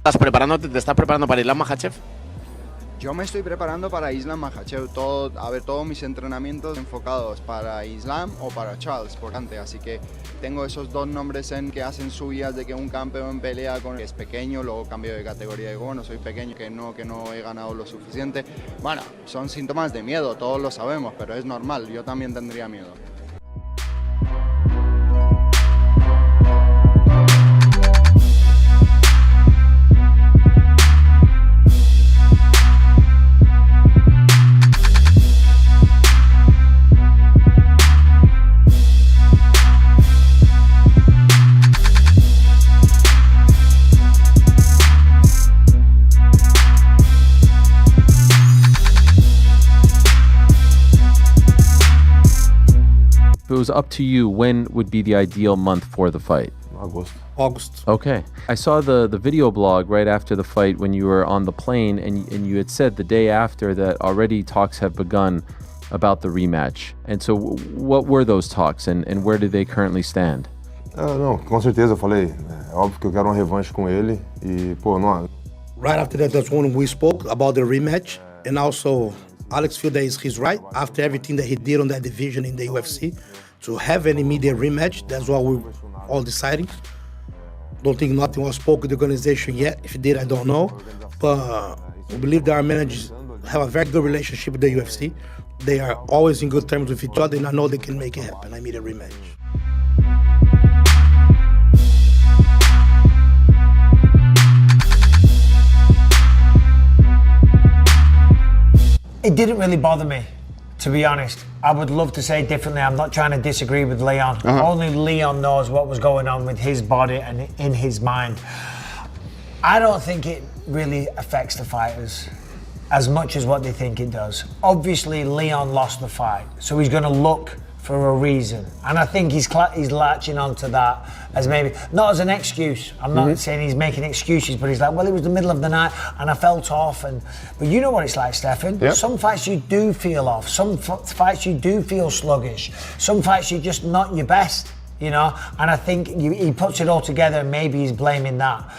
¿Te estás preparando para Islam Makhachev? Yo me estoy preparando para Islam Makhachev, todos mis entrenamientos enfocados para Islam o para Charles, por tanto, así que tengo esos dos nombres en que hacen subidas de que un campeón pelea con el que es pequeño, luego cambio de categoría y digo, bueno, soy pequeño, que no he ganado lo suficiente. Bueno, son síntomas de miedo, todos lo sabemos, pero es normal, yo también tendría miedo. If it was up to you, when would be the ideal month for the fight? August. Okay. I saw the video blog right after the fight when you were on the plane, and you had said the day after that already talks have begun about the rematch. And so what were those talks, and where do they currently stand? Não, com certeza eu falei. É óbvio que eu quero uma revanche com ele e, pô, não. Right after that, that's when we spoke about the rematch, and also Alex feel that he's right after everything that he did on that division in the UFC to have an immediate rematch. That's what we're all deciding. Don't think nothing was spoken with the organization yet. If it did, I don't know. But we believe that our managers have a very good relationship with the UFC. They are always in good terms with each other, and I know they can make it happen. I need a rematch. It didn't really bother me, to be honest. I would love to say differently. I'm not trying to disagree with Leon. Only Leon knows what was going on with his body and in his mind. I don't think it really affects the fighters as much as what they think it does. Obviously, Leon lost the fight, so he's going to look for a reason. And I think he's latching onto that as maybe, not as an excuse. I'm not saying he's making excuses, but he's like, well, it was the middle of the night and I felt off. But you know what it's like, Stefan. Yep. Some fights you do feel off. Some fights you do feel sluggish. Some fights you're just not your best, you know? And I think he puts it all together and maybe he's blaming that.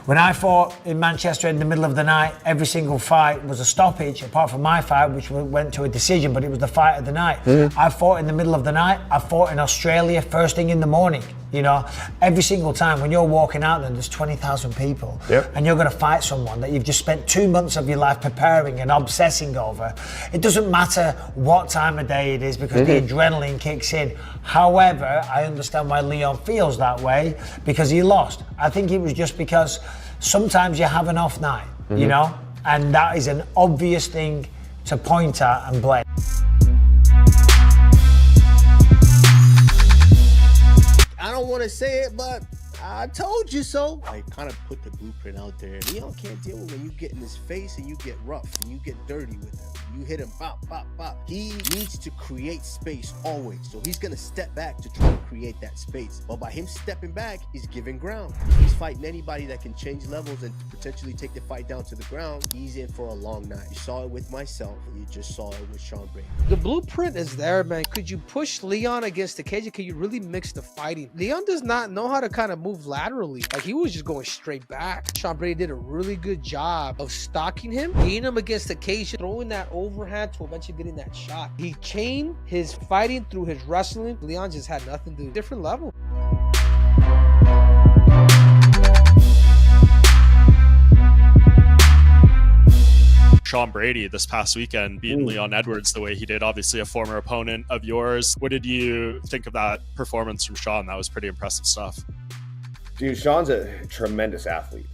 When I fought in Manchester in the middle of the night, every single fight was a stoppage, apart from my fight, which went to a decision, but it was the fight of the night. I fought in the middle of the night. I fought in Australia first thing in the morning. You know, every single time when you're walking out there, there's 20,000 people, and you're going to fight someone that you've just spent 2 months of your life preparing and obsessing over. It doesn't matter what time of day it is because the adrenaline kicks in. However, I understand why Leon feels that way because he lost. I think it was just because sometimes you have an off night, you know, and that is an obvious thing to point at and blame. I don't want to say it, but I told you so. I kind of put the blueprint out there. Leon can't deal with when you get in his face and you get rough and you get dirty with him. You hit him, pop, pop, pop. He needs to create space always. So he's going to step back to try to create that space. But by him stepping back, he's giving ground. He's fighting anybody that can change levels and potentially take the fight down to the ground. He's in for a long night. You saw it with myself. You just saw it with Sean Brady. The blueprint is there, man. Could you push Leon against the cage? Could you really mix the fighting? Leon does not know how to kind of move laterally. Like, he was just going straight back. Sean Brady did a really good job of stalking him, getting him against the cage, throwing that overhand to eventually getting that shot. He chained his fighting through his wrestling. Leon just had nothing to do. Different level. Sean Brady this past weekend beating Leon Edwards the way he did, obviously a former opponent of yours. What did you think of that performance from Sean? That was pretty impressive stuff. Dude, Sean's a tremendous athlete,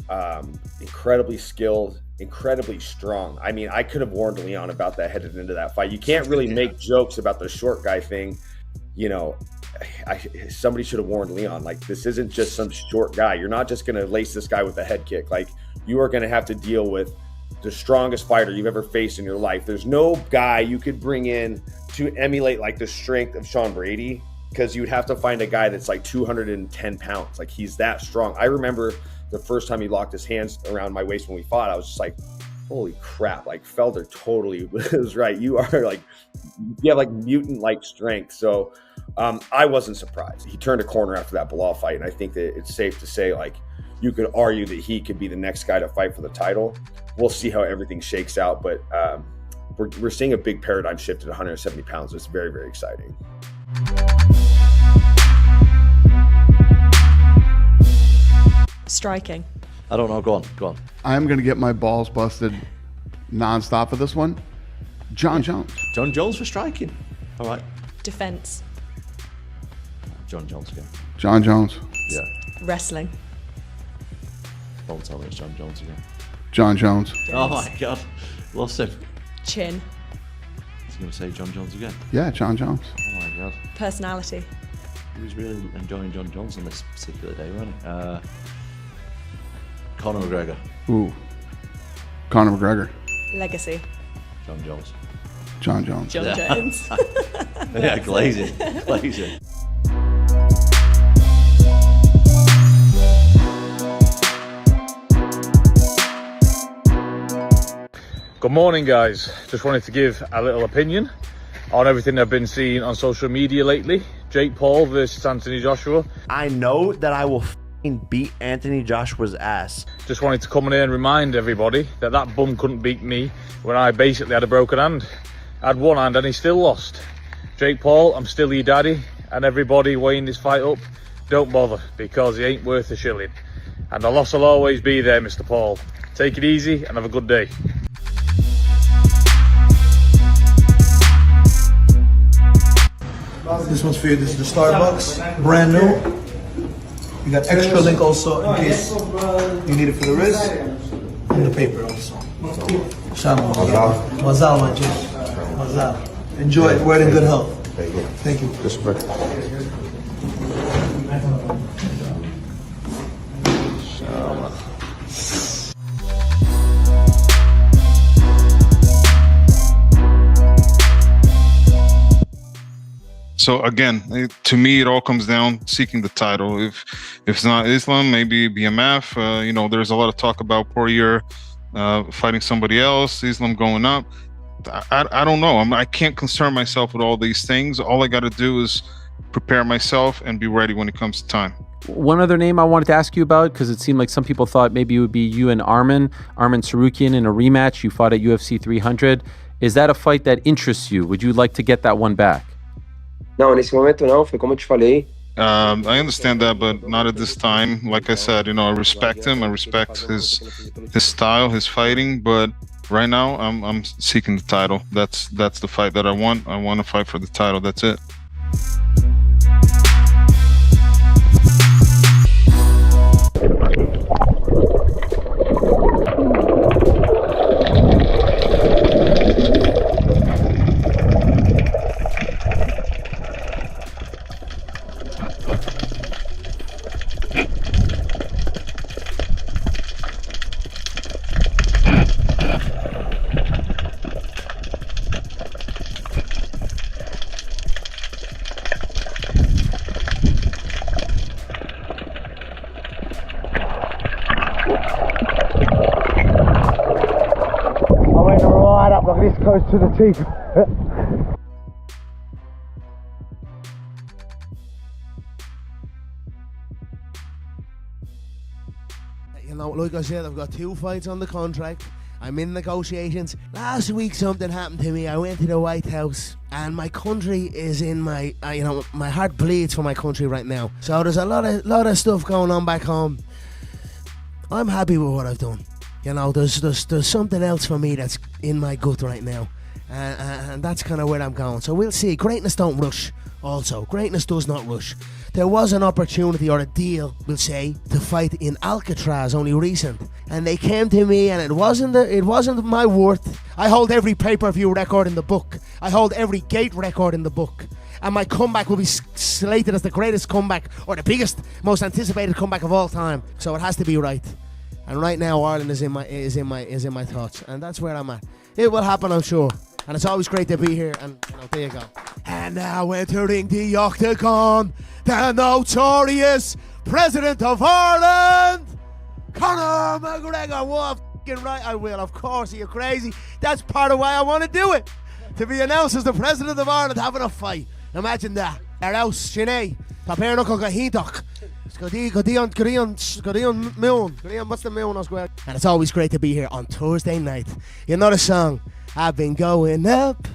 incredibly skilled, incredibly strong. I mean, I could have warned Leon about that headed into that fight. You can't really make jokes about the short guy thing. You know, somebody should have warned Leon, like, this isn't just some short guy. You're not just going to lace this guy with a head kick. Like, you are going to have to deal with the strongest fighter you've ever faced in your life. There's no guy you could bring in to emulate like the strength of Sean Brady, because you'd have to find a guy that's like 210 pounds. Like, he's that strong. I remember the first time he locked his hands around my waist when we fought, I was just like, holy crap. Like, Felder totally was right. You are like, you have like mutant-like strength. So I wasn't surprised. He turned a corner after that Bilal fight. And I think that it's safe to say, like, you could argue that he could be the next guy to fight for the title. We'll see how everything shakes out, but we're seeing a big paradigm shift at 170 pounds. It's very, very exciting. Striking. I don't know. Go on. I'm going to get my balls busted nonstop for this one. Jon Jones. Jon Jones for striking. All right. Defense. Jon Jones again. Jon Jones. Yeah. Wrestling. Don't tell me it's Jon Jones again. Jon Jones. Oh my God. Lost him. Chin. He's going to say Jon Jones again. Yeah, Jon Jones. Oh my God. Personality. He was really enjoying Jon Jones on this particular day, wasn't he? Conor McGregor. Ooh. Conor McGregor. Legacy. Jon Jones. Jon Jones. Jon Jones. Yeah, glazing. Good morning, guys. Just wanted to give a little opinion on everything I've been seeing on social media lately. Jake Paul versus Anthony Joshua. I know that I will beat Anthony Joshua's ass. Just wanted to come in here and remind everybody that that bum couldn't beat me when I basically had a broken hand. I had one hand and he still lost. Jake Paul, I'm still your daddy, and everybody weighing this fight up, don't bother, because he ain't worth a shilling. And the loss will always be there, Mr. Paul. Take it easy and have a good day. This one's for you. This is the Starbucks, brand new. You got extra link also in case you need it for the wrist and the paper also. Shalom. Mazal, my Jew. Mazal. Enjoy it. Wear it in good health. Thank you. Respect. So again, to me, it all comes down seeking the title. If it's not Islam, maybe BMF. There's a lot of talk about Poirier fighting somebody else, Islam going up. I don't know. I can't concern myself with all these things. All I got to do is prepare myself and be ready when it comes to time. One other name I wanted to ask you about, because it seemed like some people thought maybe it would be you and Arman Tsarukyan in a rematch. You fought at UFC 300. Is that a fight that interests you? Would you like to get that one back? Não, nesse momento não, foi como eu te falei. I understand that, but not at this time. Like I said, I respect him. I respect his style, his fighting. But right now, I'm seeking the title. That's the fight that I want. I want to fight for the title. That's it. This goes to the teeth. Like I said, I've got 2 fights on the contract. I'm in negotiations. Last week something happened to me. I went to the White House and my country is in my, my heart bleeds for my country right now. So there's a lot of stuff going on back home. I'm happy with what I've done. There's something else for me that's in my gut right now. And that's kind of where I'm going. So we'll see. Greatness don't rush also. Greatness does not rush. There was an opportunity or a deal, we'll say, to fight in Alcatraz only recent. And they came to me and it wasn't my worth. I hold every pay-per-view record in the book. I hold every gate record in the book. And my comeback will be slated as the greatest comeback or the biggest, most anticipated comeback of all time. So it has to be right. And right now, Ireland is in my thoughts, and that's where I'm at. It will happen, I'm sure. And it's always great to be here. And there you go. And now entering the octagon, the notorious President of Ireland, Conor McGregor. Well, f***ing right, I will. Of course, are you crazy? That's part of why I want to do it. To be announced as the President of Ireland having a fight. Imagine that. Or else, Sinead, tá perno con cahitoch. What's the million on square? And it's always great to be here on Thursday night. You know the song, I've been going up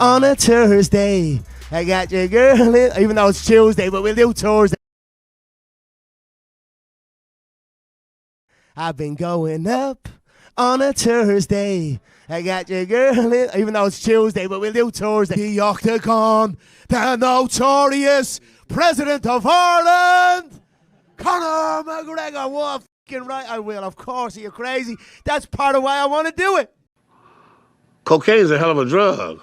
on a Thursday. I got your girl, even though it's Tuesday, but we'll do Thursday. I've been going up on a Thursday. I got your girl, even though it's Tuesday, but we'll do Thursday. The Octagon, the notorious President of Ireland, Conor McGregor. What fucking right I will. Of course, are you crazy? That's part of why I want to do it. Cocaine's a hell of a drug.